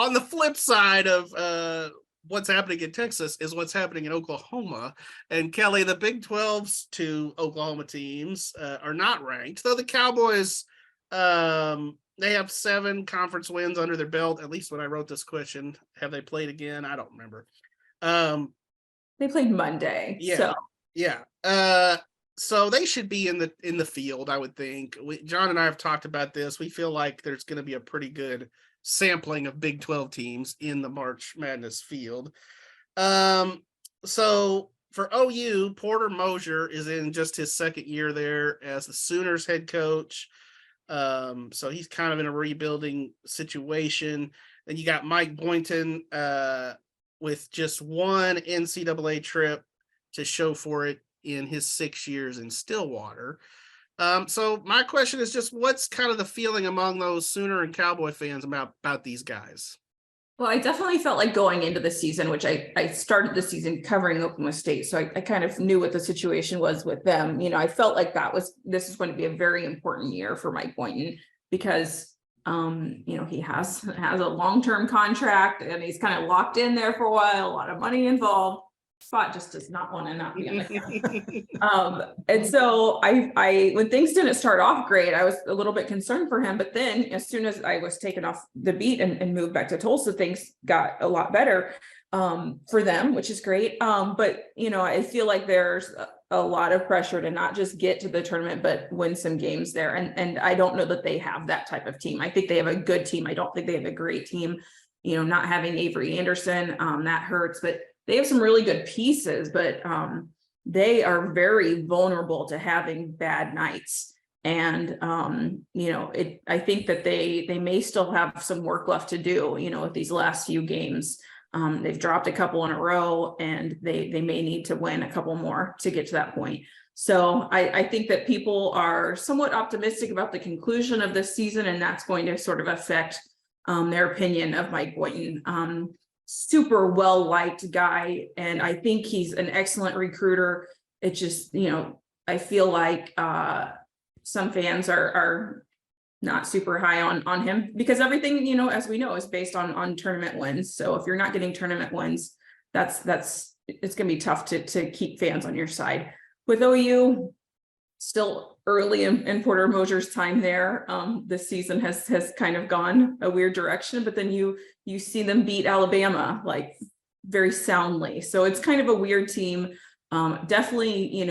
on the flip side of what's happening in Texas is what's happening in Oklahoma. And Kelly, the Big 12's two Oklahoma teams are not ranked, though the Cowboys, they have 7 conference wins under their belt, at least when I wrote this question. Have they played again? I don't remember. They played Monday. So they should be in the field, I would think. John and I have talked about this. We feel like there's going to be a pretty good sampling of Big 12 teams in the March Madness field. So for OU, Porter Moser is in just his second year there as the Sooners head coach. So he's kind of in a rebuilding situation. Then you got Mike Boynton with just one NCAA trip to show for it in his 6 years in Stillwater. So my question is just what's kind of the feeling among those Sooner and Cowboy fans about these guys? Well, I definitely felt like going into the season, which I started the season covering Oklahoma State. So I kind of knew what the situation was with them. I felt like this is going to be a very important year for Mike Boynton because, he has a long-term contract and he's kind of locked in there for a while, a lot of money involved. Spot just does not want to not be on the and so I when things didn't start off great, I was a little bit concerned for him. But then as soon as I was taken off the beat and moved back to Tulsa, things got a lot better for them, which is great. But I feel like there's a lot of pressure to not just get to the tournament, but win some games there. And I don't know that they have that type of team. I think they have a good team. I don't think they have a great team. Not having Avery Anderson, that hurts, but they have some really good pieces, but they are very vulnerable to having bad nights. And, I think that they may still have some work left to do, with these last few games. They've dropped a couple in a row and they may need to win a couple more to get to that point. So I think that people are somewhat optimistic about the conclusion of this season, and that's going to sort of affect their opinion of Mike Boynton. Super well-liked guy, and I think he's an excellent recruiter. It just, I feel like some fans are not super high on him because everything, as we know, is based on tournament wins. So if you're not getting tournament wins, it's going to be tough to keep fans on your side. With OU, still early in Porter Moser's time there. This season has kind of gone a weird direction, but then you see them beat Alabama like very soundly. So it's kind of a weird team. Definitely,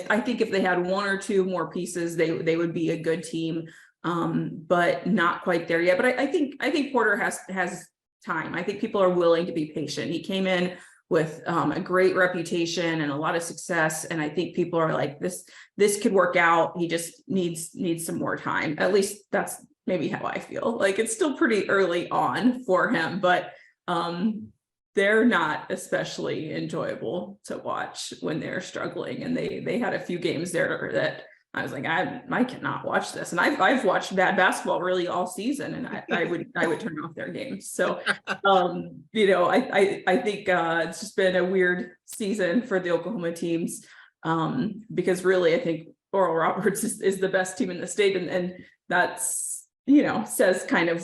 I think if they had one or two more pieces, they would be a good team, but not quite there yet. But I think Porter has time. I think people are willing to be patient. He came in with a great reputation and a lot of success. And I think people are like, this could work out. He just needs some more time. At least that's maybe how I feel. Like it's still pretty early on for him, but they're not especially enjoyable to watch when they're struggling. And they had a few games there that I was like, I cannot watch this. And I've watched bad basketball really all season, and I would turn off their games. So, I think it's just been a weird season for the Oklahoma teams because really I think Oral Roberts is the best team in the state, and that's says kind of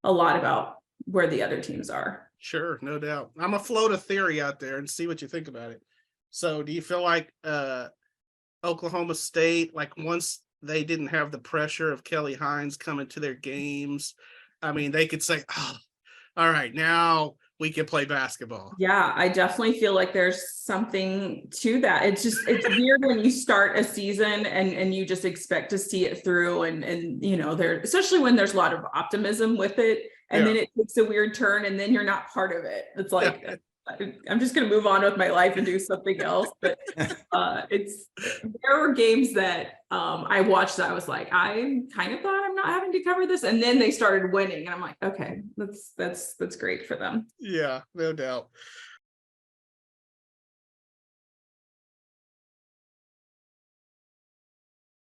a lot about where the other teams are. Sure, no doubt. I'm gonna float a theory out there and see what you think about it. So, do you feel like Oklahoma State, like once they didn't have the pressure of Kelly Hines coming to their games, I mean, they could say, oh, all right, now we can play basketball. Yeah, I definitely feel like there's something to that. It's weird when you start a season and you just expect to see it through and there, especially when there's a lot of optimism with it, and then it takes a weird turn and then you're not part of it. It's like, I'm just going to move on with my life and do something else. But there were games that I watched that I was like, I kind of thought I'm not having to cover this. And then they started winning. And I'm like, okay, that's great for them. Yeah, no doubt.